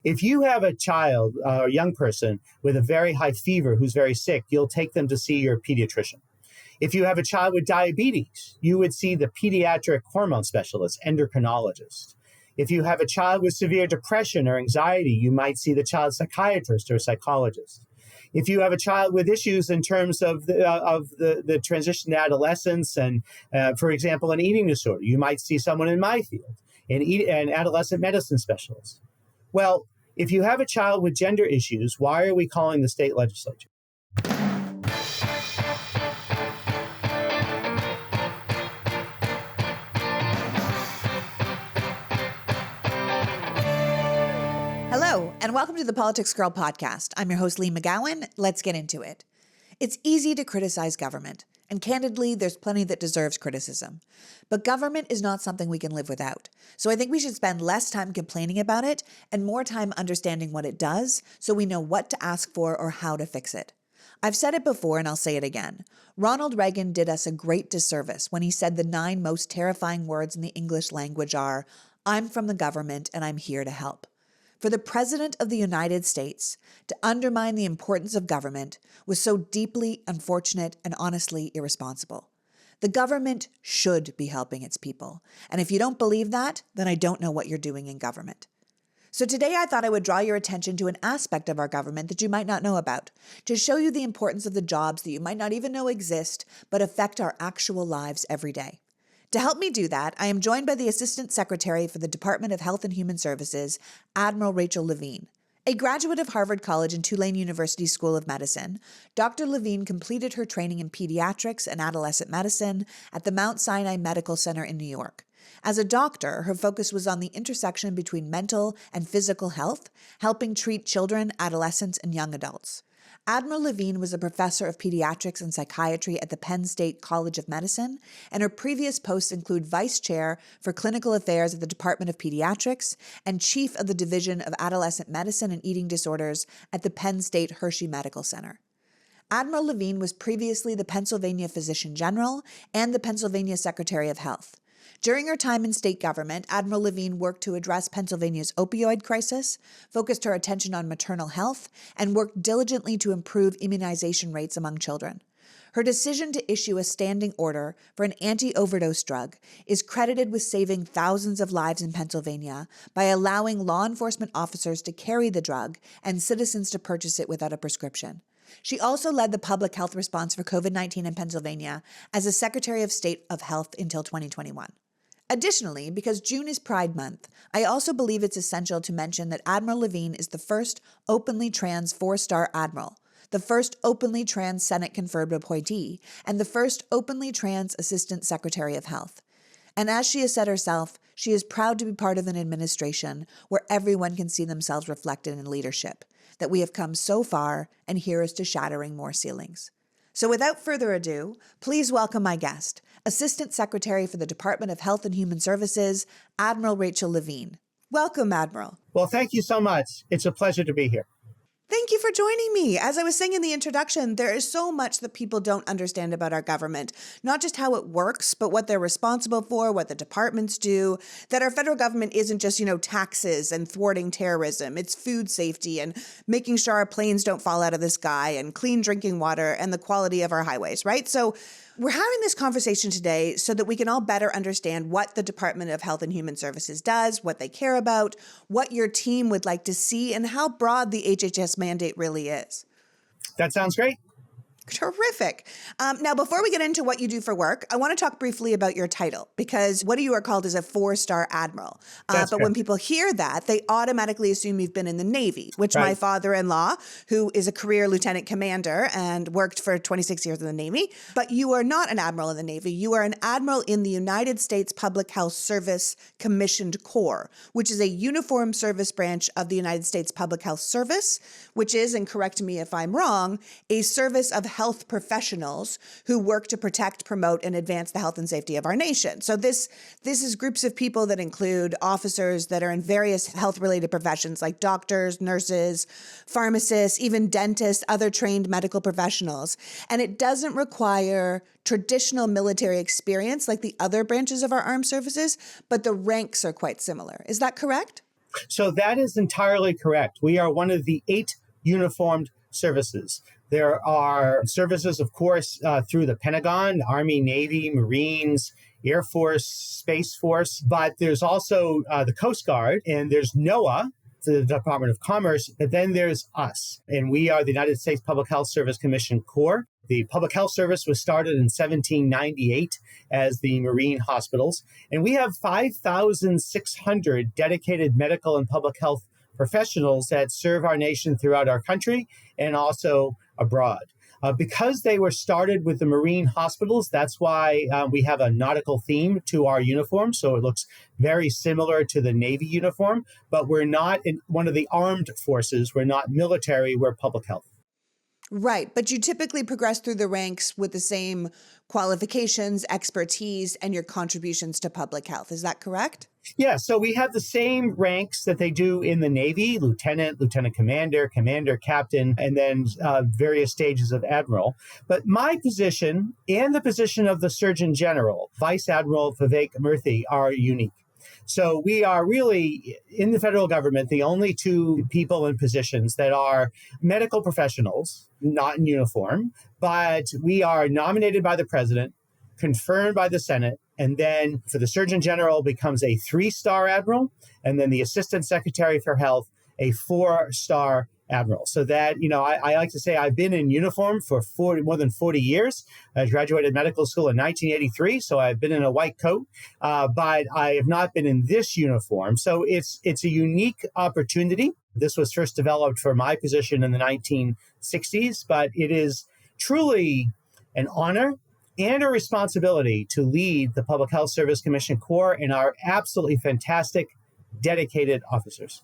If you have a child or a young person with a very high fever who's very sick, you'll take them to see your pediatrician. If you have a child with diabetes, you would see the pediatric hormone specialist, endocrinologist. If you have a child with severe depression or anxiety, you might see the child psychiatrist or psychologist. If you have a child with issues in terms of the transition to adolescence and, for example, an eating disorder, you might see someone in my field, an adolescent medicine specialist. Well, if you have a child with gender issues, why are we calling the state legislature? Hello, and welcome to the Politics Girl podcast. I'm your host, Lee McGowan. Let's get into it. It's easy to criticize government, and candidly, there's plenty that deserves criticism. But government is not something we can live without. So I think we should spend less time complaining about it and more time understanding what it does so we know what to ask for or how to fix it. I've said it before and I'll say it again. Ronald Reagan did us a great disservice when he said the 9 most terrifying words in the English language are, "I'm from the government and I'm here to help." For the President of the United States to undermine the importance of government was so deeply unfortunate and honestly irresponsible. The government should be helping its people. And if you don't believe that, then I don't know what you're doing in government. So today I thought I would draw your attention to an aspect of our government that you might not know about, to show you the importance of the jobs that you might not even know exist, but affect our actual lives every day. To help me do that, I am joined by the Assistant Secretary for the Department of Health and Human Services, Admiral Rachel Levine. A graduate of Harvard College and Tulane University School of Medicine, Dr. Levine completed her training in pediatrics and adolescent medicine at the Mount Sinai Medical Center in New York. As a doctor, her focus was on the intersection between mental and physical health, helping treat children, adolescents, and young adults. Admiral Levine was a professor of pediatrics and psychiatry at the Penn State College of Medicine, and her previous posts include vice chair for clinical affairs at the Department of Pediatrics and chief of the Division of Adolescent Medicine and Eating Disorders at the Penn State Hershey Medical Center. Admiral Levine was previously the Pennsylvania Physician General and the Pennsylvania Secretary of Health. During her time in state government, Admiral Levine worked to address Pennsylvania's opioid crisis, focused her attention on maternal health, and worked diligently to improve immunization rates among children. Her decision to issue a standing order for an anti-overdose drug is credited with saving thousands of lives in Pennsylvania by allowing law enforcement officers to carry the drug and citizens to purchase it without a prescription. She also led the public health response for COVID-19 in Pennsylvania as a Secretary of State of Health until 2021. Additionally, because June is Pride Month, I also believe it's essential to mention that Admiral Levine is the first openly trans Four-Star Admiral, the first openly trans Senate-confirmed appointee, and the first openly trans Assistant Secretary of Health. And as she has said herself, she is proud to be part of an administration where everyone can see themselves reflected in leadership, that we have come so far, and here is to shattering more ceilings. So without further ado, please welcome my guest, Assistant Secretary for the Department of Health and Human Services, Admiral Rachel Levine. Welcome, Admiral. Well, thank you so much. It's a pleasure to be here. Thank you for joining me. As I was saying in the introduction, there is so much that people don't understand about our government, not just how it works, but what they're responsible for, what the departments do, that our federal government isn't just, taxes and thwarting terrorism. It's food safety and making sure our planes don't fall out of the sky and clean drinking water and the quality of our highways, right? So we're having this conversation today so that we can all better understand what the Department of Health and Human Services does, what they care about, what your team would like to see, and how broad the HHS mandate really is. That sounds great. Terrific. Now, before we get into what you do for work, I want to talk briefly about your title, because what you are called is a Four-Star Admiral. But when people hear that, they automatically assume you've been in the Navy, which my father-in-law, who is a career lieutenant commander and worked for 26 years in the Navy, but you are not an admiral in the Navy. You are an admiral in the United States Public Health Service Commissioned Corps, which is a uniform service branch of the United States Public Health Service, which is, and correct me if I'm wrong, a service of health professionals who work to protect, promote, and advance the health and safety of our nation. So this is groups of people that include officers that are in various health-related professions like doctors, nurses, pharmacists, even dentists, other trained medical professionals. And it doesn't require traditional military experience like the other branches of our armed services, but the ranks are quite similar. Is that correct? So that is entirely correct. We are one of the 8 uniformed services. There are services, of course, through the Pentagon, Army, Navy, Marines, Air Force, Space Force, but there's also the Coast Guard, and there's NOAA, the Department of Commerce, but then there's us, and we are the United States Public Health Service Commission Corps. The Public Health Service was started in 1798 as the Marine Hospitals, and we have 5,600 dedicated medical and public health professionals that serve our nation throughout our country and also abroad. Because they were started with the Marine hospitals, that's why we have a nautical theme to our uniform. So it looks very similar to the Navy uniform, but we're not in one of the armed forces. We're not military, we're public health. Right. But you typically progress through the ranks with the same qualifications, expertise, and your contributions to public health. Is that correct? Yeah, so we have the same ranks that they do in the Navy: lieutenant, lieutenant commander, commander, captain, and then various stages of admiral. But my position and the position of the Surgeon General, Vice Admiral Vivek Murthy, are unique. So we are really, in the federal government, the only 2 people in positions that are medical professionals, not in uniform, but we are nominated by the president, confirmed by the Senate, and then for the Surgeon General becomes a 3-star admiral, and then the Assistant Secretary for Health, a 4-star admiral. So that, I like to say I've been in uniform for more than 40 years. I graduated medical school in 1983, so I've been in a white coat, but I have not been in this uniform. So it's a unique opportunity. This was first developed for my position in the 1960s, but it is truly an honor and a responsibility to lead the Public Health Service Commission Corps and our absolutely fantastic, dedicated officers.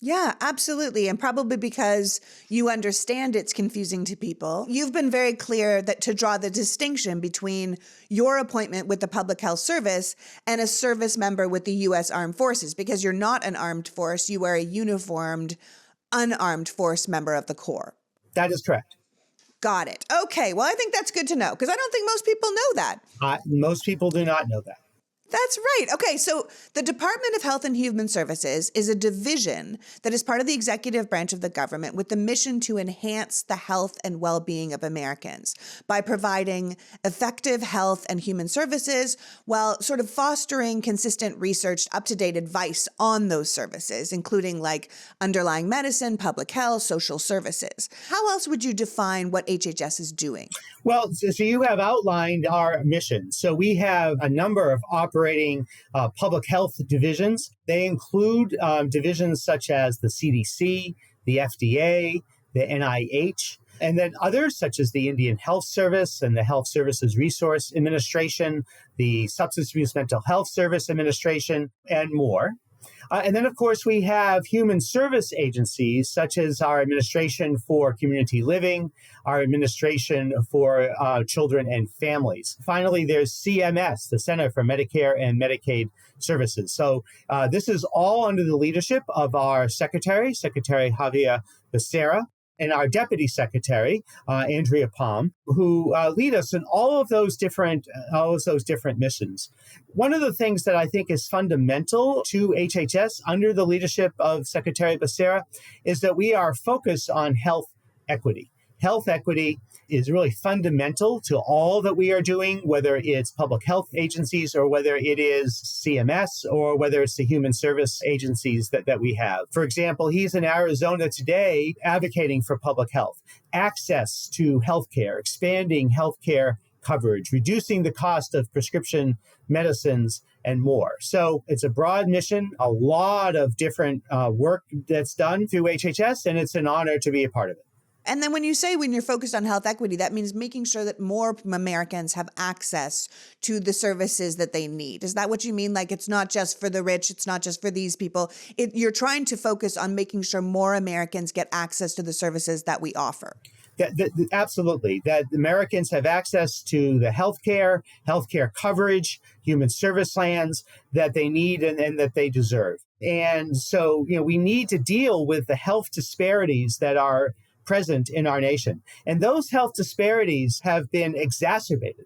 Yeah, absolutely. And probably because you understand it's confusing to people, you've been very clear that to draw the distinction between your appointment with the Public Health Service and a service member with the U.S. Armed Forces, because you're not an armed force, you are a uniformed, unarmed force member of the Corps. That is correct. Got it. Okay. Well, I think that's good to know because I don't think most people know that. Most people do not know that. That's right. Okay, so the Department of Health and Human Services is a division that is part of the executive branch of the government with the mission to enhance the health and well-being of Americans by providing effective health and human services while sort of fostering consistent research, up-to-date advice on those services, including like underlying medicine, public health, social services. How else would you define what HHS is doing? Well, so you have outlined our mission. So we have a number of operating public health divisions. They include divisions such as the CDC, the FDA, the NIH, and then others such as the Indian Health Service and the Health Services Resource Administration, the Substance Abuse Mental Health Service Administration, and more. And then, of course, we have human service agencies such as our Administration for Community Living, our Administration for Children and Families. Finally, there's CMS, the Center for Medicare and Medicaid Services. So this is all under the leadership of our Secretary Javier Becerra, and our Deputy Secretary, Andrea Palm, who lead us in all of those different missions. One of the things that I think is fundamental to HHS under the leadership of Secretary Becerra is that we are focused on health equity. Health equity is really fundamental to all that we are doing, whether it's public health agencies or whether it is CMS or whether it's the human service agencies that we have. For example, he's in Arizona today advocating for public health, access to healthcare, expanding healthcare coverage, reducing the cost of prescription medicines, and more. So it's a broad mission, a lot of different work that's done through HHS, and it's an honor to be a part of it. And then when you're focused on health equity, that means making sure that more Americans have access to the services that they need. Is that what you mean? Like it's not just for the rich, it's not just for these people. You're trying to focus on making sure more Americans get access to the services that we offer. Absolutely. That Americans have access to the healthcare coverage, human service plans that they need and that they deserve. And so, we need to deal with the health disparities that are present in our nation. And those health disparities have been exacerbated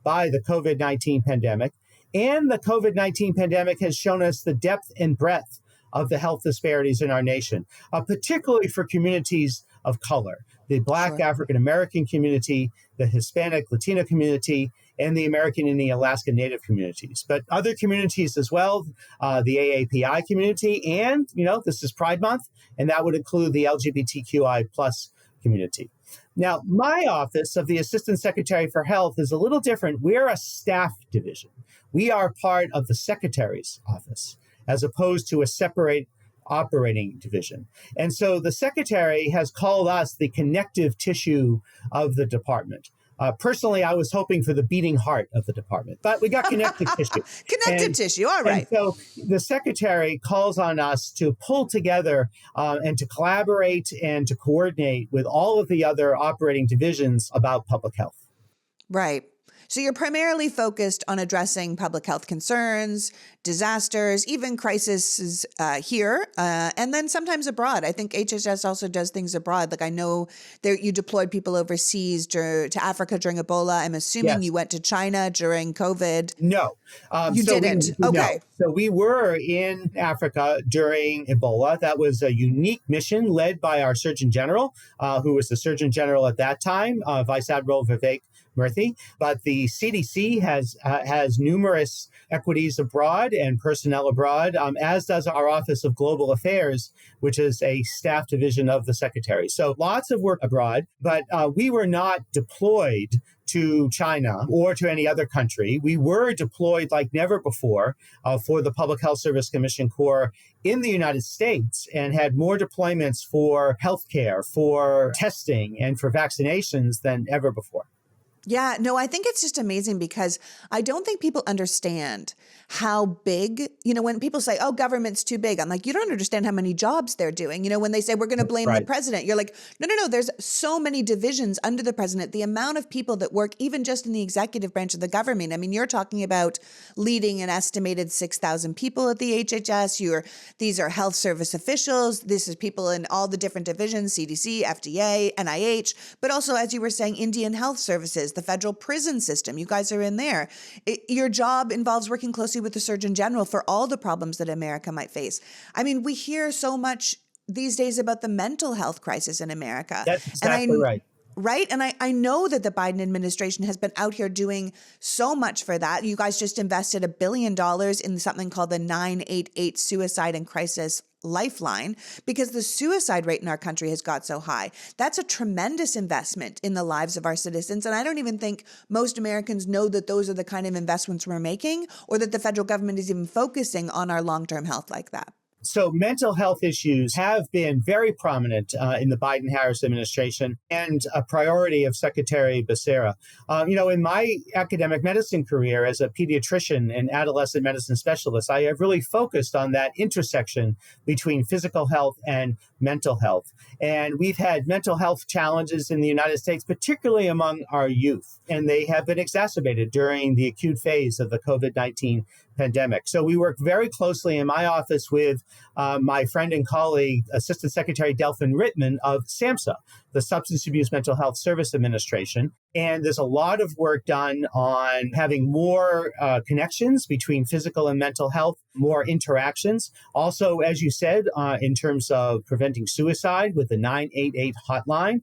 by the COVID-19 pandemic. And the COVID-19 pandemic has shown us the depth and breadth of the health disparities in our nation, particularly for communities of color, the Black Sure. African American community, the Hispanic Latino community, and the American Indian Alaska Native communities, but other communities as well, the AAPI community, and, this is Pride Month, and that would include the LGBTQI plus community. Now, my office of the Assistant Secretary for Health is a little different. We're a staff division. We are part of the Secretary's office, as opposed to a separate operating division. And so the Secretary has called us the connective tissue of the department. Personally, I was hoping for the beating heart of the department, but we got connective tissue. Connective tissue, all right. And so the Secretary calls on us to pull together and to collaborate and to coordinate with all of the other operating divisions about public health. Right. So you're primarily focused on addressing public health concerns, disasters, even crises here, and then sometimes abroad. I think HHS also does things abroad. Like I know you deployed people overseas to Africa during Ebola. I'm assuming you went to China during COVID. No. You didn't? Okay. No. So we were in Africa during Ebola. That was a unique mission led by our Surgeon General, who was the Surgeon General at that time, Vice Admiral Vivek Murthy. But the CDC has numerous equities abroad and personnel abroad, as does our Office of Global Affairs, which is a staff division of the Secretary. So lots of work abroad, but we were not deployed to China or to any other country. We were deployed like never before for the Public Health Service Commission Corps in the United States and had more deployments for healthcare, for testing, and for vaccinations than ever before. Yeah, no, I think it's just amazing because I don't think people understand how big, when people say, oh, government's too big, I'm like, you don't understand how many jobs they're doing. When they say we're going to blame the president, you're like, no, there's so many divisions under the president, the amount of people that work even just in the executive branch of the government. I mean, you're talking about leading an estimated 6,000 people at the HHS. These are health service officials. This is people in all the different divisions, CDC, FDA, NIH, but also, as you were saying, Indian Health Services, the federal prison system. You guys are in there. Your job involves working closely with the Surgeon General for all the problems that America might face. I mean, we hear so much these days about the mental health crisis in America. That's exactly right. Right. And I know that the Biden administration has been out here doing so much for that. You guys just invested $1 billion in something called the 988 Suicide and Crisis Lifeline because the suicide rate in our country has got so high. That's a tremendous investment in the lives of our citizens. And I don't even think most Americans know that those are the kind of investments we're making or that the federal government is even focusing on our long-term health like that. So mental health issues have been very prominent in the Biden-Harris administration and a priority of Secretary Becerra. In my academic medicine career as a pediatrician and adolescent medicine specialist, I have really focused on that intersection between physical health and mental health. And we've had mental health challenges in the United States, particularly among our youth, and they have been exacerbated during the acute phase of the COVID-19 pandemic. So we work very closely in my office with my friend and colleague, Assistant Secretary Delphin Rittman of SAMHSA, the Substance Abuse Mental Health Service Administration. And there's a lot of work done on having more connections between physical and mental health, more interactions. Also, as you said, in terms of preventing suicide with the 988 hotline,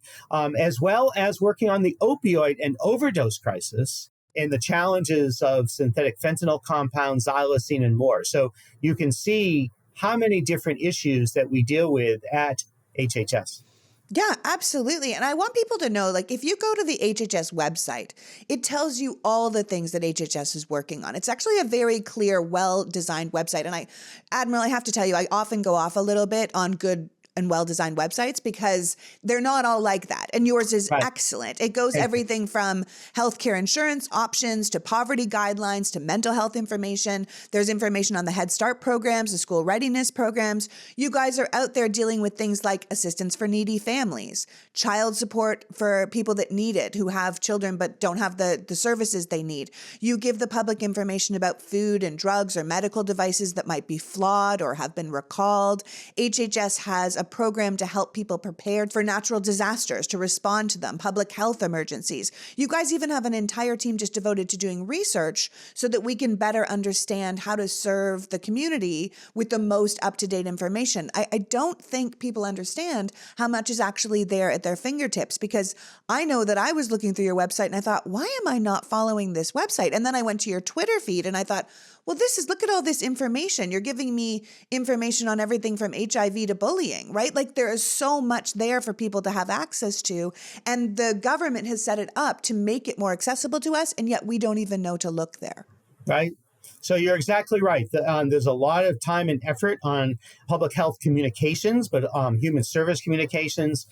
as well as working on the opioid and overdose crisis and the challenges of synthetic fentanyl compounds, xylazine, and more. So you can see how many different issues that we deal with at HHS. Yeah, absolutely. And I want people to know, if you go to the HHS website, it tells you all the things that HHS is working on. It's actually a very clear, well-designed website. And Admiral, I have to tell you, I often go off a little bit on good and well-designed websites because they're not all like that. And yours is excellent. It goes everything from healthcare insurance options to poverty guidelines to mental health information. There's information on the Head Start programs, the school readiness programs. You guys are out there dealing with things like assistance for needy families, child support for people that need it, who have children but don't have the services they need. You give the public information about food and drugs or medical devices that might be flawed or have been recalled. HHS has a program to help people prepare for natural disasters, to respond to them, public health emergencies. You guys even have an entire team just devoted to doing research so that we can better understand how to serve the community with the most up-to-date information. I don't think people understand how much is actually there at their fingertips, because I know that I was looking through your website and I thought, why am I not following this website? And then I went to your Twitter feed and I thought, well, look at all this information. You're giving me information on everything from HIV to bullying, right? Like there is so much there for people to have access to. And the government has set it up to make it more accessible to us. And yet we don't even know to look there. Right. So you're exactly right. There's a lot of time and effort on public health communications, but human service communications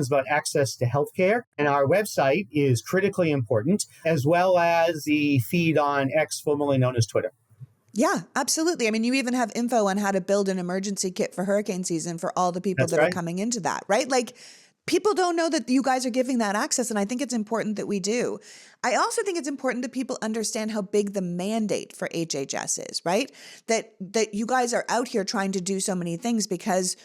about access to healthcare. And our website is critically important, as well as the feed on X, formerly known as Twitter. Yeah, absolutely. I mean, you even have info on how to build an emergency kit for hurricane season for all the people That's that right. are coming into that, right? Like people don't know that you guys are giving that access. And I think it's important that we do. I also think it's important that people understand how big the mandate for HHS is, right? That you guys are out here trying to do so many things because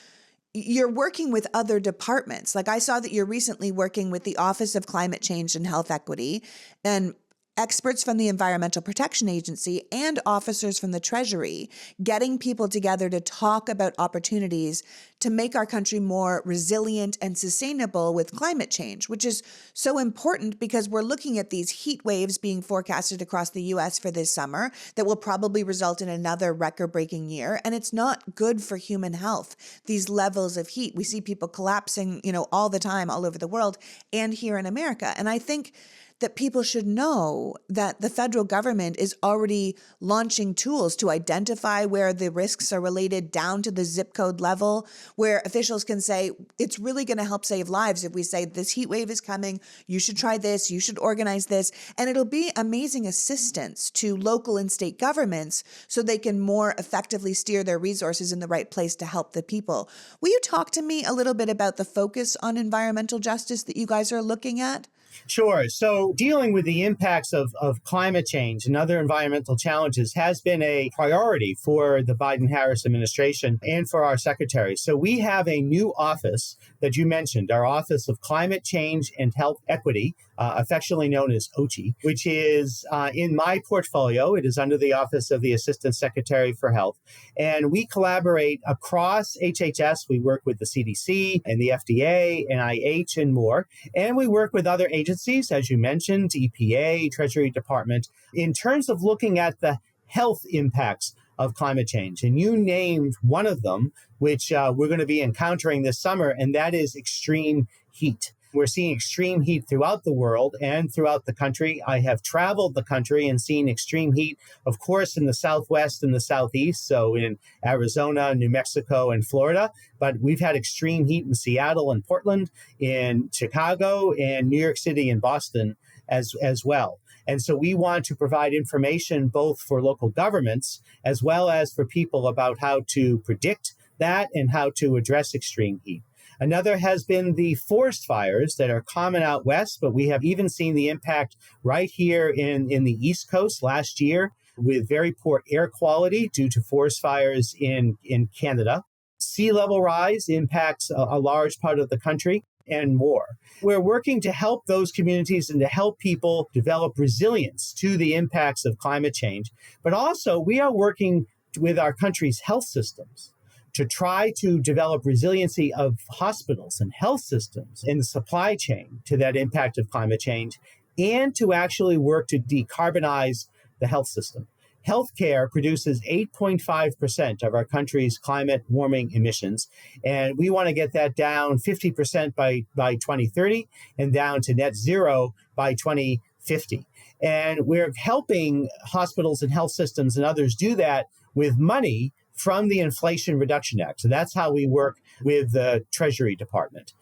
you're working with other departments. Like I saw that you're recently working with the Office of Climate Change and Health Equity and experts from the Environmental Protection Agency and officers from the Treasury, getting people together to talk about opportunities to make our country more resilient and sustainable with climate change, which is so important because we're looking at these heat waves being forecasted across the US for this summer that will probably result in another record-breaking year. And it's not good for human health, these levels of heat. We see people collapsing, all the time, all over the world and here in America. And I think that people should know that the federal government is already launching tools to identify where the risks are related down to the zip code level, where officials can say, it's really going to help save lives if we say this heat wave is coming, you should try this, you should organize this. And it'll be amazing assistance to local and state governments so they can more effectively steer their resources in the right place to help the people. Will you talk to me a little bit about the focus on environmental justice that you guys are looking at? Sure. So dealing with the impacts of climate change and other environmental challenges has been a priority for the Biden-Harris administration and for our secretary. So we have a new office that you mentioned, our Office of Climate Change and Health Equity, affectionately known as OCHE, which is in my portfolio. It is under the Office of the Assistant Secretary for Health. And we collaborate across HHS. We work with the CDC and the FDA, NIH, and more. And we work with other agencies, as you mentioned, EPA, Treasury Department, in terms of looking at the health impacts of climate change. And you named one of them, which we're going to be encountering this summer, and that is extreme heat. We're seeing extreme heat throughout the world and throughout the country. I have traveled the country and seen extreme heat, of course, in the Southwest and the Southeast, so in Arizona, New Mexico, and Florida. But we've had extreme heat in Seattle and Portland, in Chicago, and New York City and Boston as well. And so we want to provide information both for local governments as well as for people about how to predict that and how to address extreme heat. Another has been the forest fires that are common out west, but we have even seen the impact right here in the East Coast last year with very poor air quality due to forest fires in Canada. Sea level rise impacts a large part of the country and more. We're working to help those communities and to help people develop resilience to the impacts of climate change. But also, we are working with our country's health systems to try to develop resiliency of hospitals and health systems in the supply chain to that impact of climate change, and to actually work to decarbonize the health system. Healthcare produces 8.5% of our country's climate warming emissions, and we want to get that down 50% by 2030 and down to net zero by 2050. And we're helping hospitals and health systems and others do that with money from the Inflation Reduction Act. So that's how we work with the Treasury Department.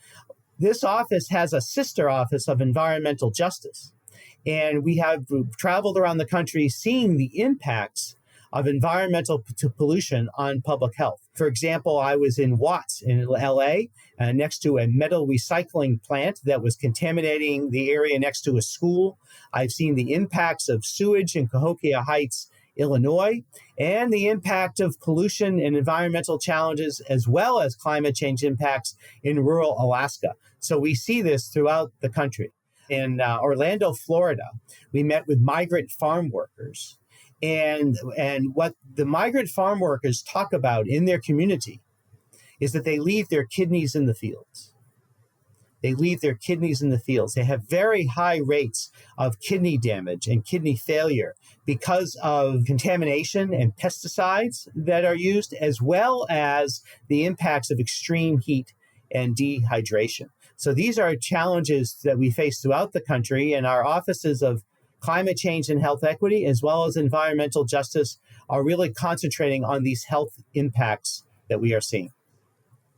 This office has a sister office of environmental justice. And we have traveled around the country seeing the impacts of environmental pollution on public health. For example, I was in Watts in LA next to a metal recycling plant that was contaminating the area next to a school. I've seen the impacts of sewage in Cahokia Heights Illinois, and the impact of pollution and environmental challenges, as well as climate change impacts in rural Alaska. So we see this throughout the country. In Orlando, Florida, we met with migrant farm workers. And what the migrant farm workers talk about in their community is that they leave their kidneys in the fields. They leave their kidneys in the fields. They have very high rates of kidney damage and kidney failure because of contamination and pesticides that are used, as well as the impacts of extreme heat and dehydration. So these are challenges that we face throughout the country, and our offices of climate change and health equity, as well as environmental justice, are really concentrating on these health impacts that we are seeing.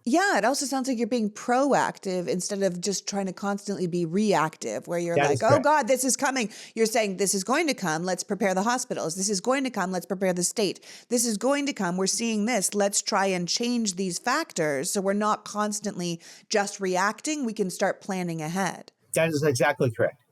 Yeah, it also sounds like you're being proactive instead of just trying to constantly be reactive, where you're like, oh God, this is coming. You're saying this is going to come. Let's prepare the hospitals. This is going to come. Let's prepare the state. This is going to come. We're seeing this. Let's try and change these factors so we're not constantly just reacting. We can start planning ahead. That is exactly correct.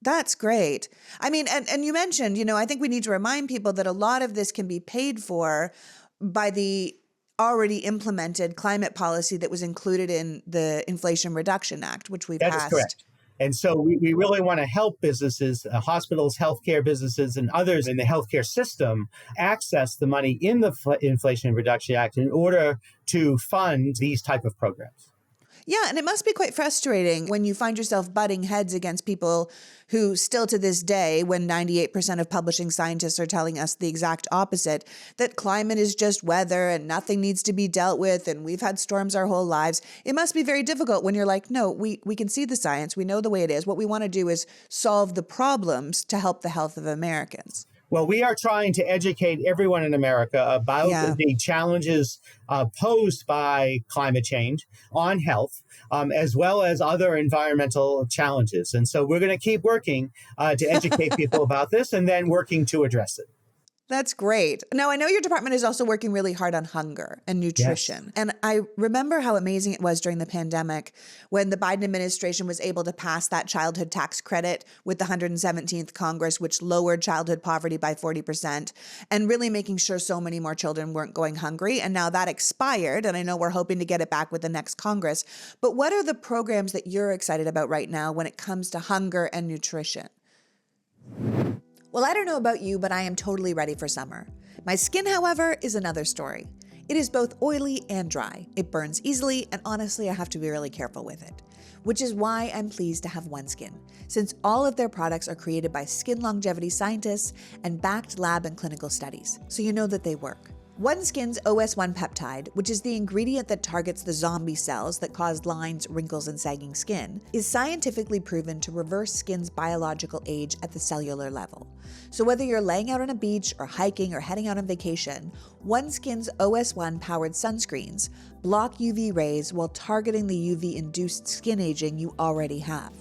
That's great. I mean, and you mentioned, I think we need to remind people that a lot of this can be paid for by the already implemented climate policy that was included in the Inflation Reduction Act, which we passed. That is correct. And so we really want to help businesses, hospitals, healthcare businesses, and others in the healthcare system access the money in the Inflation Reduction Act in order to fund these type of programs. Yeah, and it must be quite frustrating when you find yourself butting heads against people who still to this day, when 98% of publishing scientists are telling us the exact opposite, that climate is just weather and nothing needs to be dealt with and we've had storms our whole lives. It must be very difficult when you're like, no, we can see the science. We know the way it is. What we want to do is solve the problems to help the health of Americans. Well, we are trying to educate everyone in America about the challenges posed by climate change on health, as well as other environmental challenges. And so we're going to keep working to educate people about this and then working to address it. That's great. Now, I know your department is also working really hard on hunger and nutrition. Yes. And I remember how amazing it was during the pandemic when the Biden administration was able to pass that childhood tax credit with the 117th Congress, which lowered childhood poverty by 40% and really making sure so many more children weren't going hungry. And now that expired, and I know we're hoping to get it back with the next Congress. But what are the programs that you're excited about right now when it comes to hunger and nutrition? Well, I don't know about you, but I am totally ready for summer. My skin, however, is another story. It is both oily and dry. It burns easily, and honestly, I have to be really careful with it. Which is why I'm pleased to have OneSkin, since all of their products are created by skin longevity scientists and backed lab and clinical studies, so you know that they work. OneSkin's OS1 peptide, which is the ingredient that targets the zombie cells that cause lines, wrinkles, and sagging skin, is scientifically proven to reverse skin's biological age at the cellular level. So whether you're laying out on a beach or hiking or heading out on vacation, OneSkin's OS1 powered sunscreens block UV rays while targeting the UV-induced skin aging you already have.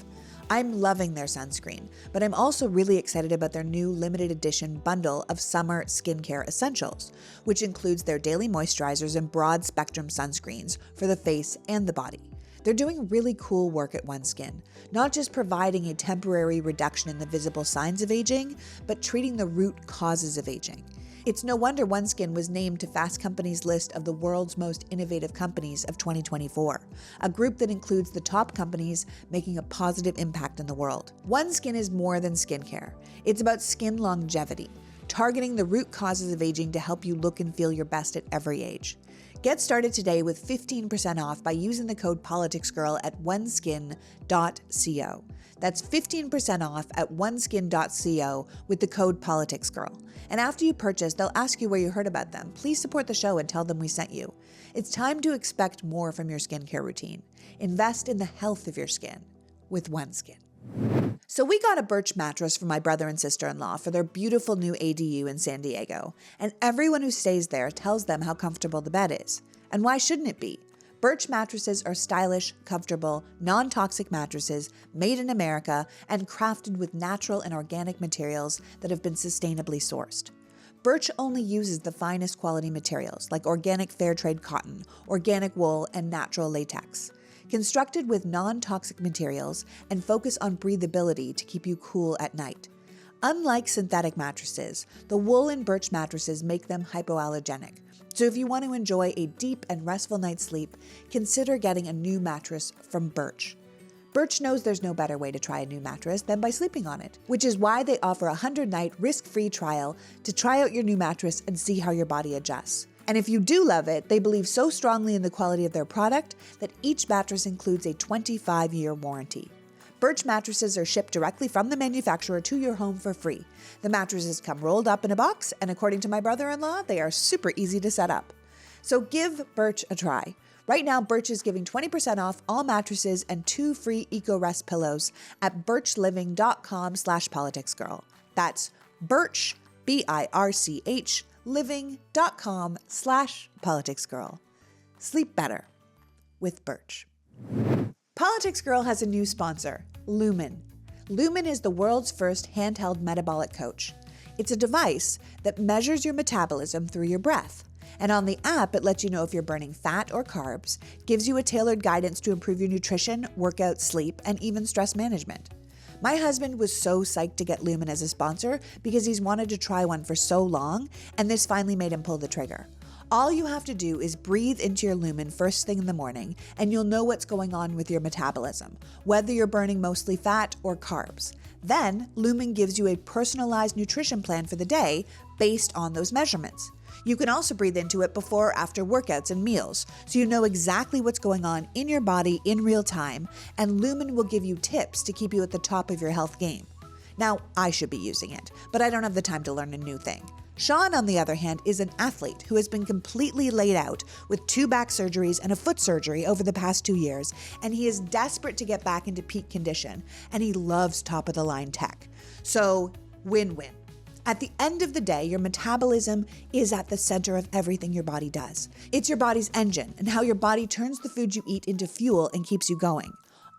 I'm loving their sunscreen, but I'm also really excited about their new limited edition bundle of summer skincare essentials, which includes their daily moisturizers and broad spectrum sunscreens for the face and the body. They're doing really cool work at OneSkin, not just providing a temporary reduction in the visible signs of aging, but treating the root causes of aging. It's no wonder OneSkin was named to Fast Company's list of the world's most innovative companies of 2024, a group that includes the top companies making a positive impact in the world. OneSkin is more than skincare. It's about skin longevity, targeting the root causes of aging to help you look and feel your best at every age. Get started today with 15% off by using the code PoliticsGirl at oneskin.co. That's 15% off at oneskin.co with the code PoliticsGirl. And after you purchase, they'll ask you where you heard about them. Please support the show and tell them we sent you. It's time to expect more from your skincare routine. Invest in the health of your skin with OneSkin. So we got a birch mattress for my brother and sister-in-law for their beautiful new ADU in San Diego, and everyone who stays there tells them how comfortable the bed is. And why shouldn't it be? Birch mattresses are stylish, comfortable, non-toxic mattresses made in America and crafted with natural and organic materials that have been sustainably sourced. Birch only uses the finest quality materials like organic fair trade cotton, organic wool, and natural latex. Constructed with non-toxic materials and focus on breathability to keep you cool at night. Unlike synthetic mattresses, the wool in Birch mattresses make them hypoallergenic. So if you want to enjoy a deep and restful night's sleep, consider getting a new mattress from Birch. Birch knows there's no better way to try a new mattress than by sleeping on it, which is why they offer a 100-night risk-free trial to try out your new mattress and see how your body adjusts. And if you do love it, they believe so strongly in the quality of their product that each mattress includes a 25-year warranty. Birch mattresses are shipped directly from the manufacturer to your home for free. The mattresses come rolled up in a box, and according to my brother-in-law, they are super easy to set up. So give Birch a try. Right now, Birch is giving 20% off all mattresses and 2 free EcoRest pillows at birchliving.com/politicsgirl. That's Birch, BIRCH, living.com/politicsgirl. Sleep better with Birch. Politics Girl has a new sponsor, Lumen. Lumen is the world's first handheld metabolic coach. It's a device that measures your metabolism through your breath. And on the app, it lets you know if you're burning fat or carbs, gives you a tailored guidance to improve your nutrition, workout, sleep, and even stress management. My husband was so psyched to get Lumen as a sponsor because he's wanted to try one for so long, and this finally made him pull the trigger. All you have to do is breathe into your Lumen first thing in the morning, and you'll know what's going on with your metabolism, whether you're burning mostly fat or carbs. Then, Lumen gives you a personalized nutrition plan for the day based on those measurements. You can also breathe into it before or after workouts and meals, so you know exactly what's going on in your body in real time, and Lumen will give you tips to keep you at the top of your health game. Now, I should be using it, but I don't have the time to learn a new thing. Sean, on the other hand, is an athlete who has been completely laid out with 2 back surgeries and a foot surgery over the past 2 years, and he is desperate to get back into peak condition, and he loves top-of-the-line tech. So, win-win. At the end of the day, your metabolism is at the center of everything your body does. It's your body's engine and how your body turns the food you eat into fuel and keeps you going.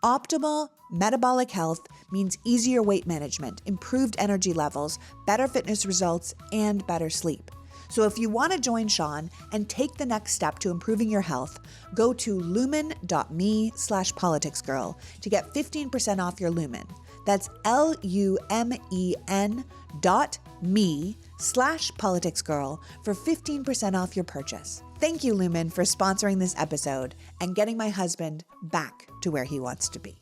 Optimal metabolic health means easier weight management, improved energy levels, better fitness results, and better sleep. So if you want to join Sean and take the next step to improving your health, go to lumen.me/politicsgirl to get 15% off your Lumen. That's lumen.me/politicsgirl for 15% off your purchase. Thank you, Lumen, for sponsoring this episode and getting my husband back to where he wants to be.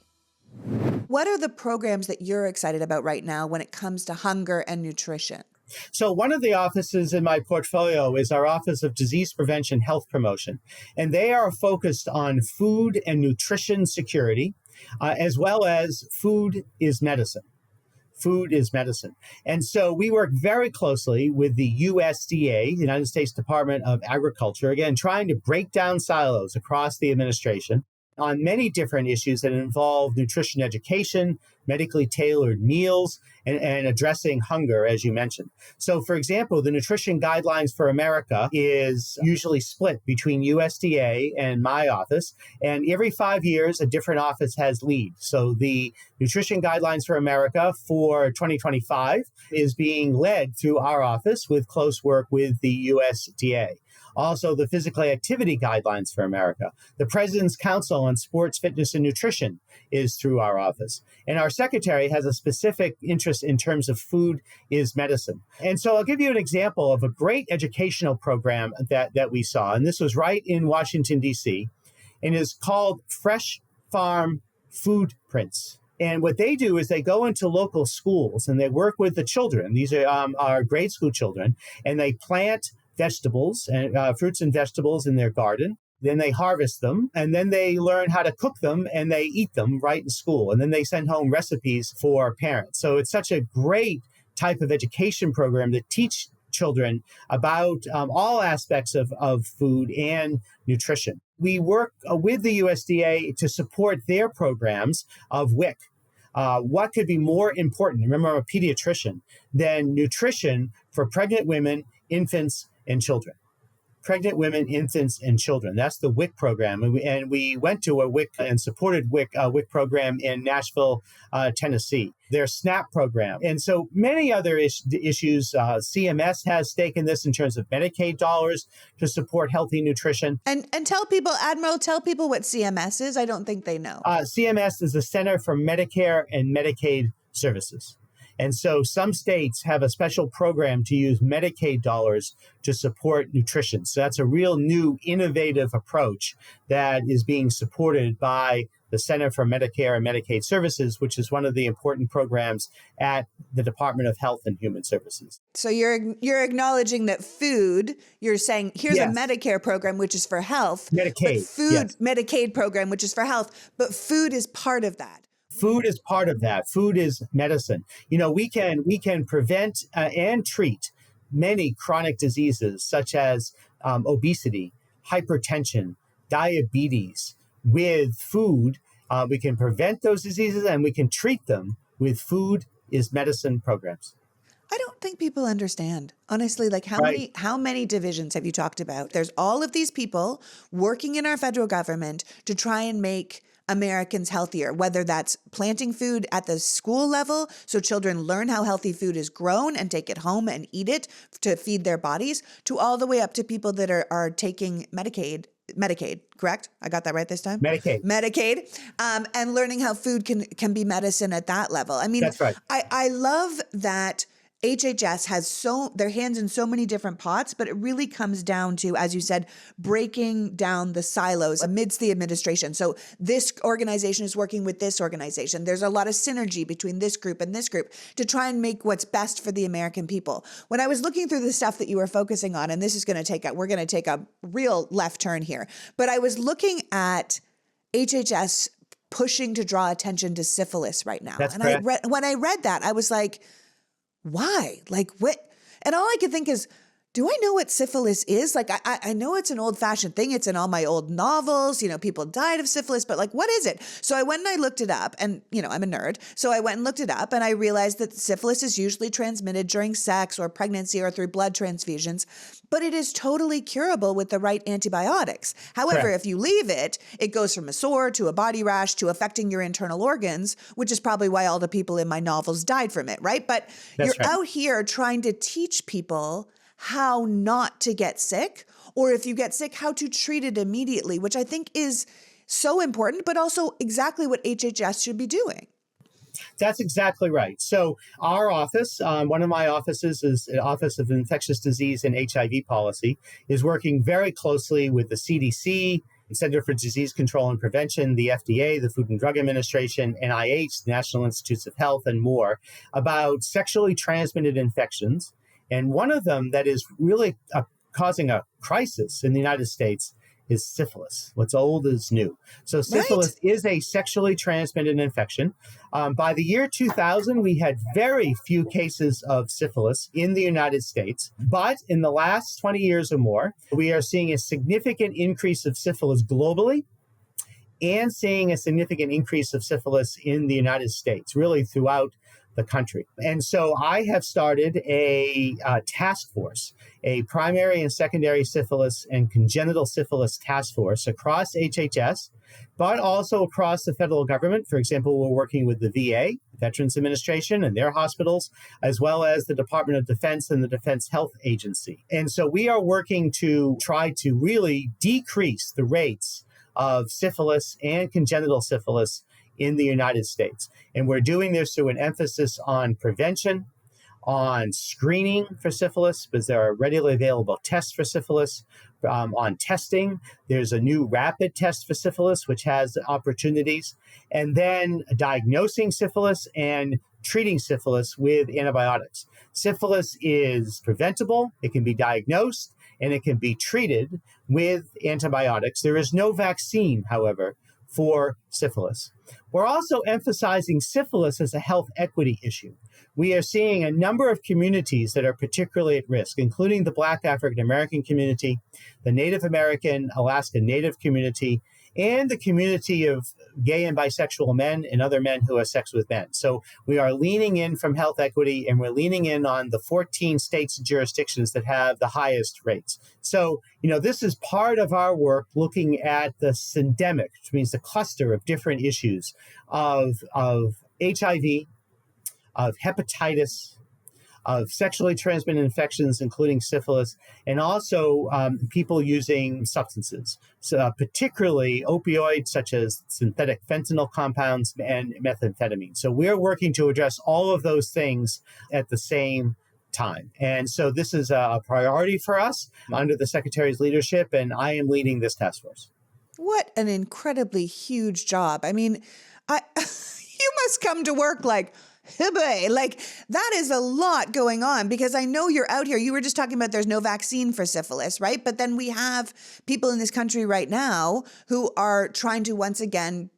What are the programs that you're excited about right now when it comes to hunger and nutrition? So one of the offices in my portfolio is our Office of Disease Prevention Health Promotion, and they are focused on food and nutrition security, as well as food is medicine. Food is medicine. And so we work very closely with the USDA, the United States Department of Agriculture, again, trying to break down silos across the administration on many different issues that involve nutrition education, medically tailored meals, and addressing hunger, as you mentioned. So, for example, the Nutrition Guidelines for America is usually split between USDA and my office, and every 5 years, a different office has lead. So the Nutrition Guidelines for America for 2025 is being led through our office with close work with the USDA. Also, the Physical Activity Guidelines for America. The President's Council on Sports, Fitness, and Nutrition is through our office. And our secretary has a specific interest in terms of food is medicine. And so I'll give you an example of a great educational program that we saw. And this was right in Washington, D.C., and is called Fresh Farm Food Prints. And what they do is they go into local schools and they work with the children. These are our grade school children, and they plant vegetables and fruits and vegetables in their garden. Then they harvest them, and then they learn how to cook them, and they eat them right in school. And then they send home recipes for parents. So it's such a great type of education program that teach children about all aspects of food and nutrition. We work with the USDA to support their programs of WIC. What could be more important, remember I'm a pediatrician, than nutrition for pregnant women, infants, and children? Pregnant women, infants, and children. That's the WIC program. And we went to a WIC and supported WIC program in Nashville, Tennessee, their SNAP program. And so many other issues. CMS has stake in this in terms of Medicaid dollars to support healthy nutrition. And tell people, Admiral, tell people what CMS is. I don't think they know. CMS is the Center for Medicare and Medicaid Services. And so some states have a special program to use Medicaid dollars to support nutrition. So that's a real new innovative approach that is being supported by the Center for Medicare and Medicaid Services, which is one of the important programs at the Department of Health and Human Services. So you're acknowledging that food, you're saying here's a Yes. Medicare program, which is for health, Medicaid, but food, yes. Medicaid program, which is for health, but food is part of that. Food is part of that. Food is medicine. We can prevent and treat many chronic diseases such as obesity, hypertension, diabetes with food. We can prevent those diseases and we can treat them with food is medicine programs. I don't think people understand, honestly, like how many divisions have you talked about? There's all of these people working in our federal government to try and make Americans healthier, whether that's planting food at the school level so children learn how healthy food is grown and take it home and eat it to feed their bodies, to all the way up to people that are taking Medicaid, correct? I got that right this time? Medicaid, and learning how food can be medicine at that level. I mean, That's right. I love that HHS has their hands in so many different pots, but it really comes down to, as you said, breaking down the silos amidst the administration. So this organization is working with this organization. There's a lot of synergy between this group and this group to try and make what's best for the American people. When I was looking through the stuff that you were focusing on, and this is we're going to take a real left turn here, but I was looking at HHS pushing to draw attention to syphilis right now. That's and correct. when I read that, I was like, why? Like what? And all I could think is, do I know what syphilis is? Like, I know it's an old fashioned thing. It's in all my old novels, people died of syphilis, but like, what is it? So I went and I looked it up and, I'm a nerd. So I went and looked it up and I realized that syphilis is usually transmitted during sex or pregnancy or through blood transfusions, but it is totally curable with the right antibiotics. However, Correct. if you leave it, it goes from a sore to a body rash to affecting your internal organs, which is probably why all the people in my novels died from it, right? But That's you're right. out here trying to teach people how not to get sick, or if you get sick, how to treat it immediately, which I think is so important, but also exactly what HHS should be doing. That's exactly right. So our office, one of my offices is the Office of Infectious Disease and HIV Policy, is working very closely with the CDC, Center for Disease Control and Prevention, the FDA, the Food and Drug Administration, NIH, the National Institutes of Health, and more, about sexually transmitted infections. And one of them that is really causing a crisis in the United States is syphilis. What's old is new. So syphilis is a sexually transmitted infection. By the year 2000, we had very few cases of syphilis in the United States. But in the last 20 years or more, we are seeing a significant increase of syphilis globally and seeing a significant increase of syphilis in the United States, really throughout the country. And so I have started a task force, a primary and secondary syphilis and congenital syphilis task force across HHS, but also across the federal government. For example, we're working with the VA, Veterans Administration, and their hospitals, as well as the Department of Defense and the Defense Health Agency. And so we are working to try to really decrease the rates of syphilis and congenital syphilis in the United States. And we're doing this through an emphasis on prevention, on screening for syphilis, because there are readily available tests for syphilis, on testing. There's a new rapid test for syphilis, which has opportunities, and then diagnosing syphilis and treating syphilis with antibiotics. Syphilis is preventable, it can be diagnosed, and it can be treated with antibiotics. There is no vaccine, however, for syphilis. We're also emphasizing syphilis as a health equity issue. We are seeing a number of communities that are particularly at risk, including the Black African American community, the Native American Alaska Native community, and the community of gay and bisexual men and other men who have sex with men. So we are leaning in from health equity, and we're leaning in on the 14 states and jurisdictions that have the highest rates. So, this is part of our work looking at the syndemic, which means the cluster of different issues of HIV, of hepatitis, of sexually transmitted infections, including syphilis, and also people using substances, so, particularly opioids such as synthetic fentanyl compounds and methamphetamine. So we're working to address all of those things at the same time. And so this is a priority for us under the Secretary's leadership, and I am leading this task force. What an incredibly huge job. I mean, you must come to work like, hibby. Like, that is a lot going on, because I know you're out here. You were just talking about there's no vaccine for syphilis, right? But then we have people in this country right now who are trying to once again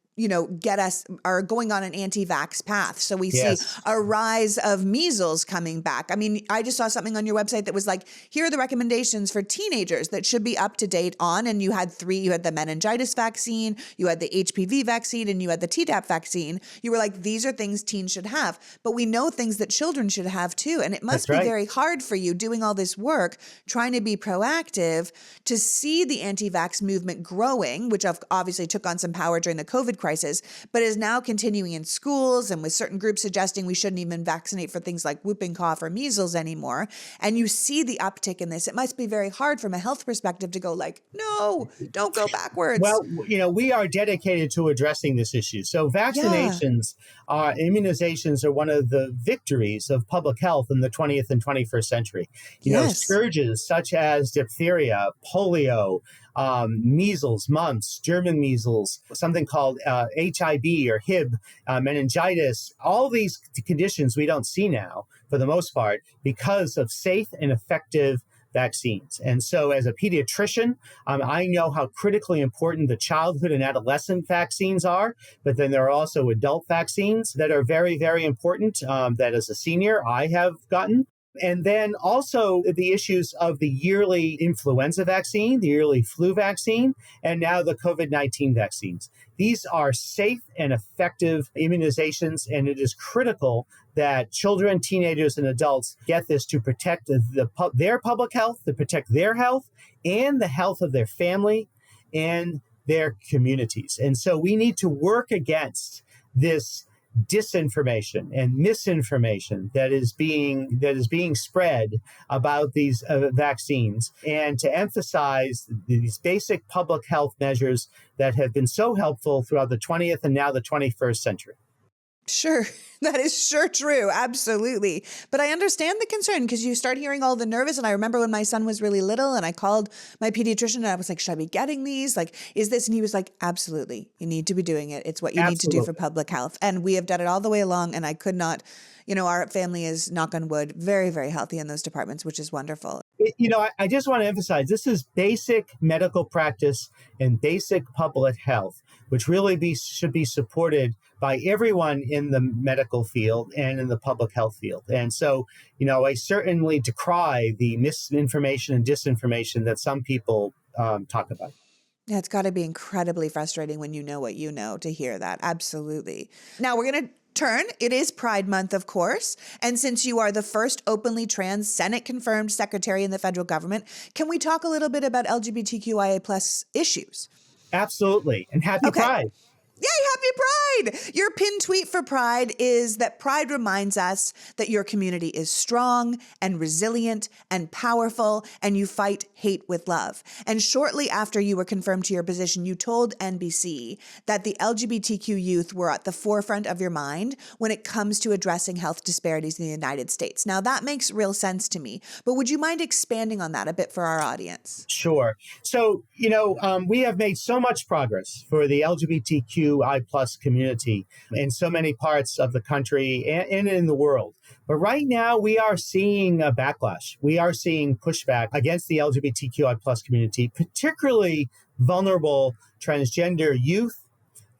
are going on an anti-vax path. So we see a rise of measles coming back. I mean, I just saw something on your website that was like, here are the recommendations for teenagers that should be up to date on. And you had three. You had the meningitis vaccine, you had the HPV vaccine, and you had the Tdap vaccine. You were like, these are things teens should have. But we know things that children should have too. And it must be very hard for you doing all this work, trying to be proactive, to see the anti-vax movement growing, which obviously took on some power during the COVID crisis, but is now continuing in schools and with certain groups suggesting we shouldn't even vaccinate for things like whooping cough or measles anymore. And you see the uptick in this. It must be very hard from a health perspective to go like, no, don't go backwards. Well, we are dedicated to addressing this issue. So vaccinations, immunizations are one of the victories of public health in the 20th and 21st century. Scourges such as diphtheria, polio, measles, mumps, German measles, something called HIV or HIV, meningitis, all these conditions we don't see now for the most part because of safe and effective vaccines. And so as a pediatrician, I know how critically important the childhood and adolescent vaccines are, but then there are also adult vaccines that are very, very important that as a senior I have gotten. And then also the issues of the yearly influenza vaccine, the yearly flu vaccine, and now the COVID-19 vaccines. These are safe and effective immunizations, and it is critical that children, teenagers, and adults get this to protect their public health, to protect their health, and the health of their family and their communities. And so we need to work against this disinformation and misinformation that is being spread about these vaccines, and to emphasize these basic public health measures that have been so helpful throughout the 20th and now the 21st century. Sure. That is sure true. Absolutely. But I understand the concern because you start hearing all the nervous. And I remember when my son was really little and I called my pediatrician and I was like, should I be getting these? Like, is this? And he was like, absolutely. You need to be doing it. It's what you need to do for public health. And we have done it all the way along. And I could not, our family is, knock on wood, very, very healthy in those departments, which is wonderful. I just want to emphasize this is basic medical practice and basic public health, which really should be supported by everyone in the medical field and in the public health field. And so, I certainly decry the misinformation and disinformation that some people talk about. Yeah, it's got to be incredibly frustrating when you know what you know to hear that. Absolutely. Now we're going to turn. It is Pride Month, of course. And since you are the first openly trans Senate-confirmed secretary in the federal government, can we talk a little bit about LGBTQIA plus issues? Absolutely. And happy Pride. Yay, happy Pride! Your pinned tweet for Pride is that Pride reminds us that your community is strong and resilient and powerful, and you fight hate with love. And shortly after you were confirmed to your position, you told NBC that the LGBTQ youth were at the forefront of your mind when it comes to addressing health disparities in the United States. Now, that makes real sense to me, but would you mind expanding on that a bit for our audience? Sure. So, we have made so much progress for the LGBTQI plus community in so many parts of the country and in the world. But right now, we are seeing a backlash. We are seeing pushback against the LGBTQI plus community, particularly vulnerable transgender youth,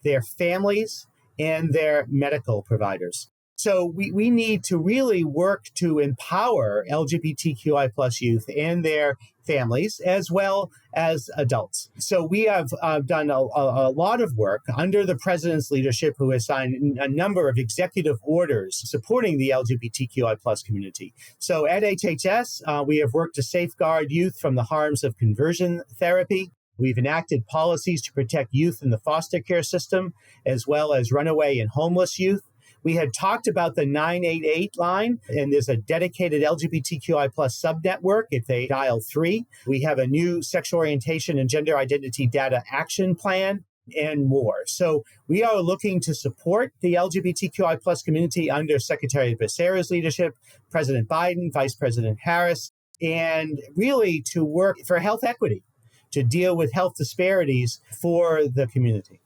their families, and their medical providers. So we need to really work to empower LGBTQI plus youth and their families as well as adults. So we have done a lot of work under the president's leadership, who has signed a number of executive orders supporting the LGBTQI plus community. So at HHS, we have worked to safeguard youth from the harms of conversion therapy. We've enacted policies to protect youth in the foster care system, as well as runaway and homeless youth. We had talked about the 988 line, and there's a dedicated LGBTQI plus subnetwork if they dial 3. We have a new sexual orientation and gender identity data action plan and more. So we are looking to support the LGBTQI plus community under Secretary Becerra's leadership, President Biden, Vice President Harris, and really to work for health equity, to deal with health disparities for the community.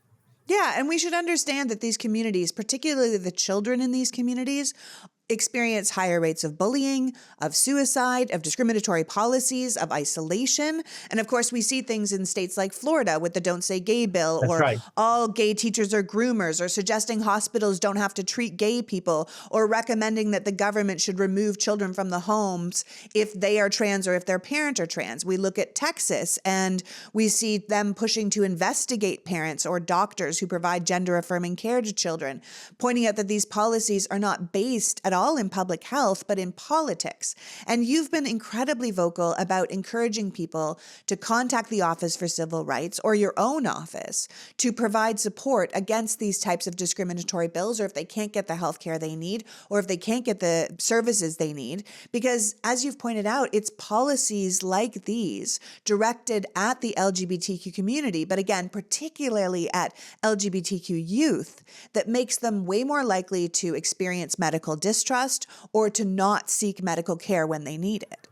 Yeah, and we should understand that these communities, particularly the children in these communities, experience higher rates of bullying, of suicide, of discriminatory policies, of isolation. And of course, we see things in states like Florida with the Don't Say Gay bill, That's or right. all gay teachers are groomers, or suggesting hospitals don't have to treat gay people, or recommending that the government should remove children from the homes if they are trans or if their parents are trans. We look at Texas and we see them pushing to investigate parents or doctors who provide gender affirming care to children, pointing out that these policies are not based at all in public health, but in politics. And you've been incredibly vocal about encouraging people to contact the Office for Civil Rights or your own office to provide support against these types of discriminatory bills, or if they can't get the health care they need, or if they can't get the services they need. Because as you've pointed out, it's policies like these directed at the LGBTQ community, but again, particularly at LGBTQ youth, that makes them way more likely to experience medical distrust or to not seek medical care when they need it.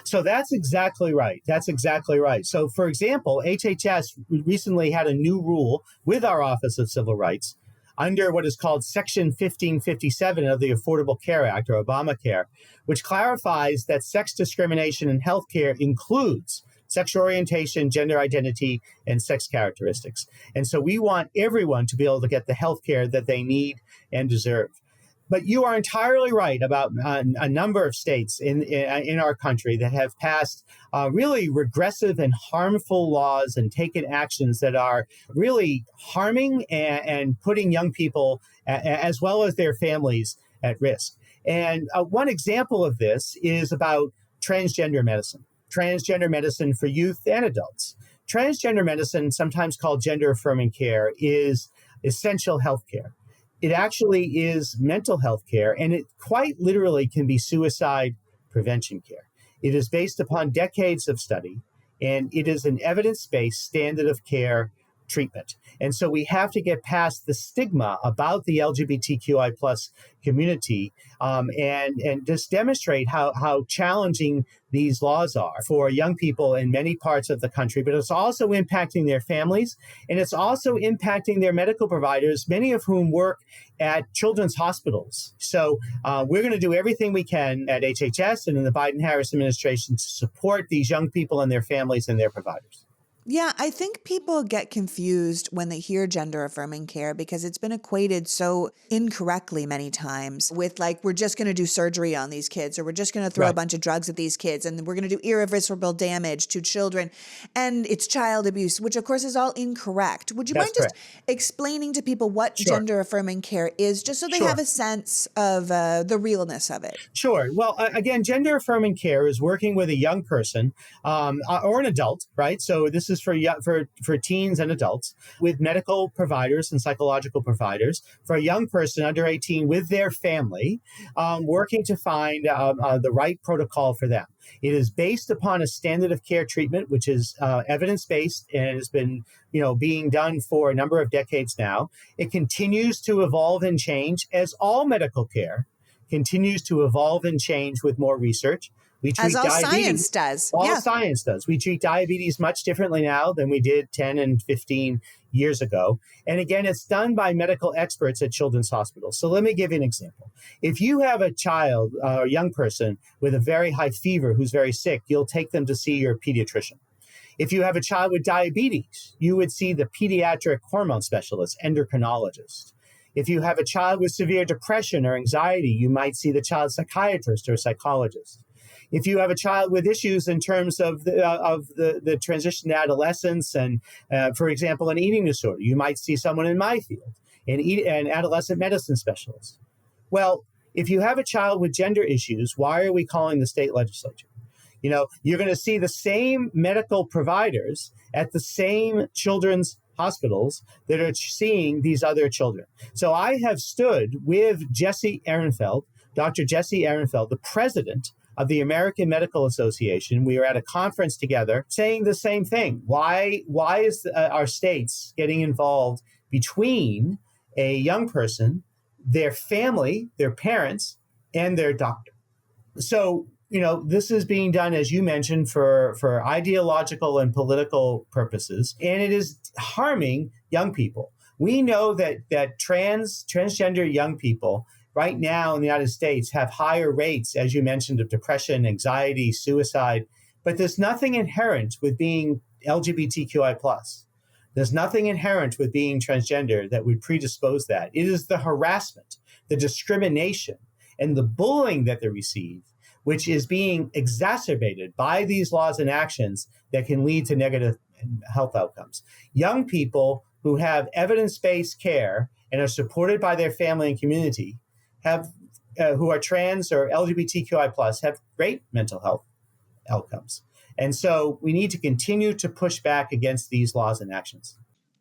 So that's exactly right. That's exactly right. So, for example, HHS recently had a new rule with our Office of Civil Rights under what is called Section 1557 of the Affordable Care Act, or Obamacare, which clarifies that sex discrimination in healthcare includes sexual orientation, gender identity, and sex characteristics. And so we want everyone to be able to get the health care that they need and deserve. But you are entirely right about a number of states in our country that have passed really regressive and harmful laws and taken actions that are really harming and putting young people as well as their families at risk. And one example of this is about transgender medicine for youth and adults. Transgender medicine, sometimes called gender affirming care, is essential health care. It actually is mental health care, and it quite literally can be suicide prevention care. It is based upon decades of study, and it is an evidence-based standard of care treatment. And so we have to get past the stigma about the LGBTQI plus community and just demonstrate how challenging these laws are for young people in many parts of the country. But it's also impacting their families, and it's also impacting their medical providers, many of whom work at children's hospitals. So we're going to do everything we can at HHS and in the Biden-Harris administration to support these young people and their families and their providers. Yeah, I think people get confused when they hear gender affirming care because it's been equated so incorrectly many times with like, we're just going to do surgery on these kids, or we're just going to throw a bunch of drugs at these kids, and we're going to do irreversible damage to children. And it's child abuse, which of course is all incorrect. Would you mind just explaining to people what gender affirming care is, just so they have a sense of the realness of it? Sure. Well, again, gender affirming care is working with a young person or an adult, right? So this is for teens and adults with medical providers and psychological providers, for a young person under 18 with their family, working to find the right protocol for them. It is based upon a standard of care treatment, which is evidence-based and has been being done for a number of decades now. It continues to evolve and change, as all medical care continues to evolve and change with more research. We treat as all diabetes, science does. Science does. We treat diabetes much differently now than we did 10 and 15 years ago. And again, it's done by medical experts at children's hospitals. So let me give you an example. If you have a child or young person with a very high fever who's very sick, you'll take them to see your pediatrician. If you have a child with diabetes, you would see the pediatric hormone specialist, endocrinologist. If you have a child with severe depression or anxiety, you might see the child psychiatrist or psychologist. If you have a child with issues in terms of the transition to adolescence and, for example, an eating disorder, you might see someone in my field, an adolescent medicine specialist. Well, if you have a child with gender issues, why are we calling the state legislature? You're going to see the same medical providers at the same children's hospitals that are seeing these other children. So I have stood with Dr. Jesse Ehrenfeld, the president of the American Medical Association. We were at a conference together saying the same thing. Why is our states getting involved between a young person, their family, their parents, and their doctor? So, this is being done, as you mentioned, for ideological and political purposes, and it is harming young people. We know that transgender young people right now in the United States have higher rates, as you mentioned, of depression, anxiety, suicide, but there's nothing inherent with being LGBTQI+. There's nothing inherent with being transgender that would predispose that. It is the harassment, the discrimination, and the bullying that they receive, which is being exacerbated by these laws and actions that can lead to negative health outcomes. Young people who have evidence-based care and are supported by their family and community who are trans or LGBTQI+, have great mental health outcomes. And so we need to continue to push back against these laws and actions.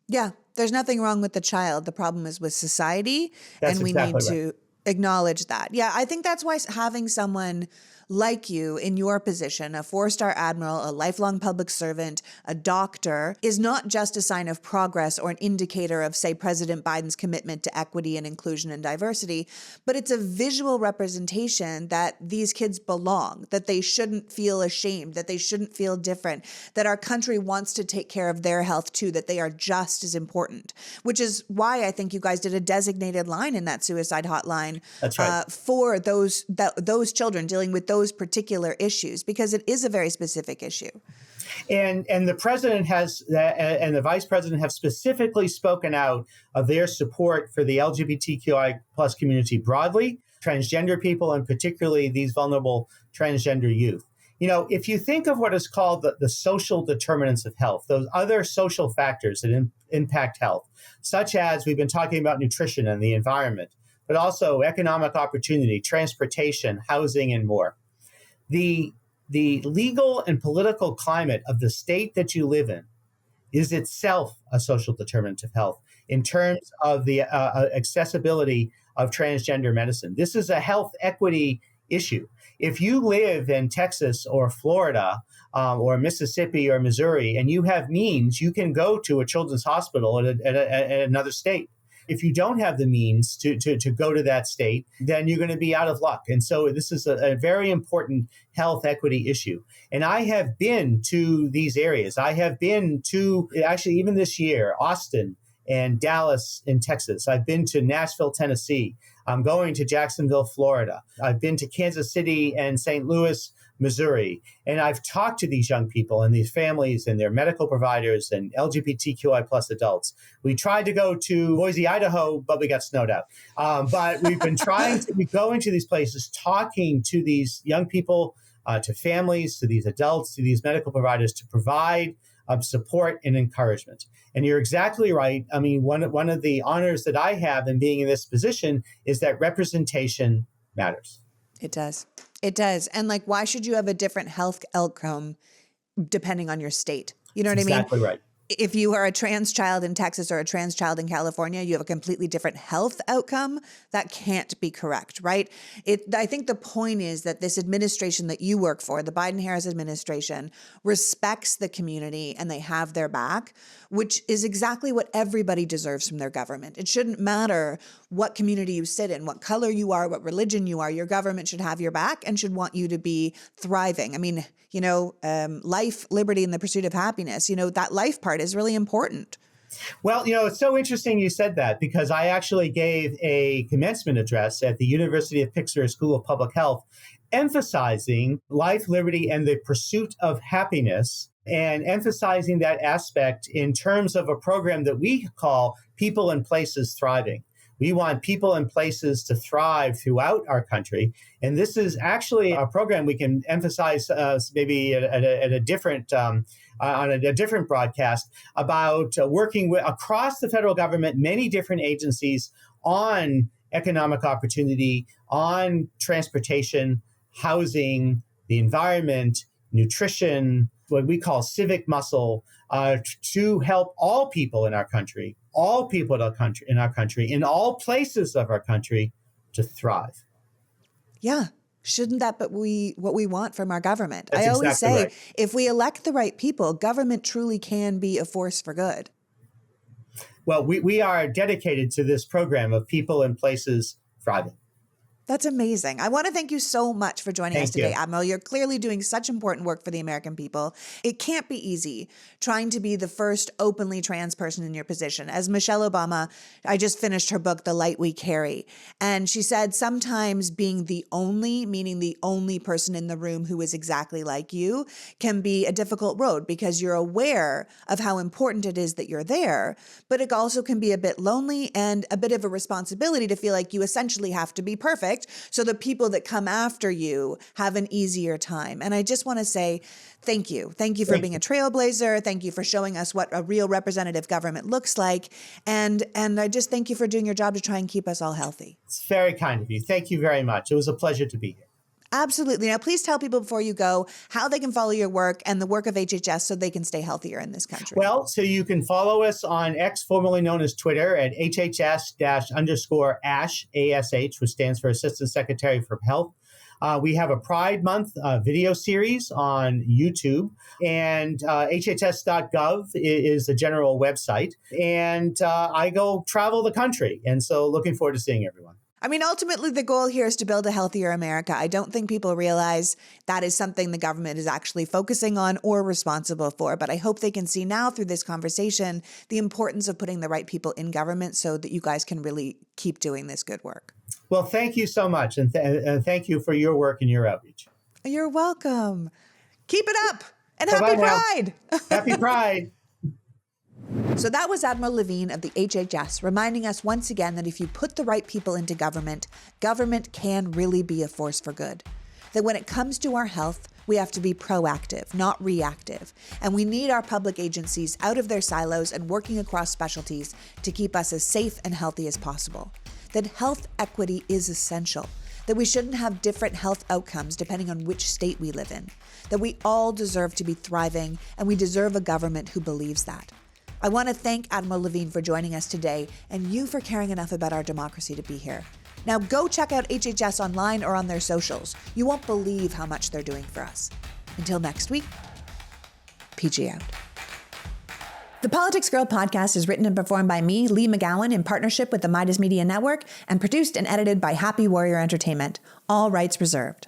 Yeah, there's nothing wrong with the child. The problem is with society, That's and we exactly need to acknowledge that. Yeah, I think that's why having someone like you in your position, a four-star admiral, a lifelong public servant, a doctor, is not just a sign of progress or an indicator of, say, President Biden's commitment to equity and inclusion and diversity, but it's a visual representation that these kids belong, that they shouldn't feel ashamed, that they shouldn't feel different, that our country wants to take care of their health too, that they are just as important, which is why I think you guys did a designated line in that suicide hotline. That's right. For those children dealing with those particular issues, because it is a very specific issue. And the president and the vice president have specifically spoken out of their support for the LGBTQI plus community broadly, transgender people, and particularly these vulnerable transgender youth. If you think of what is called the social determinants of health, those other social factors that impact health, such as we've been talking about nutrition and the environment, but also economic opportunity, transportation, housing, and more. The legal and political climate of the state that you live in is itself a social determinant of health in terms of the accessibility of transgender medicine. This is a health equity issue. If you live in Texas or Florida or Mississippi or Missouri and you have means, you can go to a children's hospital at another state. If you don't have the means to go to that state, then you're going to be out of luck. And so this is a very important health equity issue. And I have been to these areas. I have been to, actually, even this year, Austin and Dallas in Texas. I've been to Nashville, Tennessee. I'm going to Jacksonville, Florida. I've been to Kansas City and St. Louis, Missouri. And I've talked to these young people and these families and their medical providers and LGBTQI plus adults. We tried to go to Boise, Idaho, but we got snowed out. But we've been trying to go into these places, talking to these young people, to families, to these adults, to these medical providers to provide support and encouragement. And you're exactly right. I mean, one of the honors that I have in being in this position is that representation matters. It does. It does. And why should you have a different health outcome depending on your state? You know what I mean? Exactly right. If you are a trans child in Texas or a trans child in California, you have a completely different health outcome. That can't be correct, right? I think the point is that this administration that you work for, the Biden-Harris administration, respects the community and they have their back, which is exactly what everybody deserves from their government. It shouldn't matter what community you sit in, what color you are, what religion you are. Your government should have your back and should want you to be thriving. I mean, life, liberty, and the pursuit of happiness, that life part is really important. Well, it's so interesting you said that because I actually gave a commencement address at the University of Pittsburgh School of Public Health emphasizing life, liberty, and the pursuit of happiness, and emphasizing that aspect in terms of a program that we call People and Places Thriving. We want people and places to thrive throughout our country. And this is actually a program we can emphasize maybe at a different on a different broadcast about working across the federal government, many different agencies on economic opportunity, on transportation, housing, the environment, nutrition, what we call civic muscle, to help all people in our country, in our country, in all places of our country to thrive. Yeah. Shouldn't that be what we want from our government? That's I always exactly say, right. if we elect the right people, government truly can be a force for good. Well, we are dedicated to this program of people and places thriving. That's amazing. I want to thank you so much for joining us Thank today, you. Admiral. You're clearly doing such important work for the American people. It can't be easy trying to be the first openly trans person in your position. As Michelle Obama, I just finished her book, The Light We Carry. And she said sometimes being the only, meaning the only person in the room who is exactly like you, can be a difficult road because you're aware of how important it is that you're there, but it also can be a bit lonely and a bit of a responsibility to feel like you essentially have to be perfect so the people that come after you have an easier time. And I just want to say thank you. Thank you for being a trailblazer. Thank you for showing us what a real representative government looks like. And I just thank you for doing your job to try and keep us all healthy. It's very kind of you. Thank you very much. It was a pleasure to be here. Absolutely. Now, please tell people before you go how they can follow your work and the work of HHS so they can stay healthier in this country. Well, so you can follow us on X, formerly known as Twitter, at HHS-_ASH, ASH, which stands for Assistant Secretary for Health. We have a Pride Month video series on YouTube, and hhs.gov is the general website. And I go travel the country, and so looking forward to seeing everyone. I mean, ultimately, the goal here is to build a healthier America. I don't think people realize that is something the government is actually focusing on or responsible for. But I hope they can see now through this conversation the importance of putting the right people in government so that you guys can really keep doing this good work. Well, thank you so much. And thank you for your work and your outreach. You're welcome. Keep it up. And Bye-bye happy now. Pride. Happy Pride. So that was Admiral Levine of the HHS reminding us once again that if you put the right people into government, government can really be a force for good. That when it comes to our health, we have to be proactive, not reactive. And we need our public agencies out of their silos and working across specialties to keep us as safe and healthy as possible. That health equity is essential. That we shouldn't have different health outcomes depending on which state we live in. That we all deserve to be thriving, and we deserve a government who believes that. I want to thank Admiral Levine for joining us today and you for caring enough about our democracy to be here. Now go check out HHS online or on their socials. You won't believe how much they're doing for us. Until next week, PG out. The Politics Girl podcast is written and performed by me, Lee McGowan, in partnership with the Midas Media Network and produced and edited by Happy Warrior Entertainment. All rights reserved.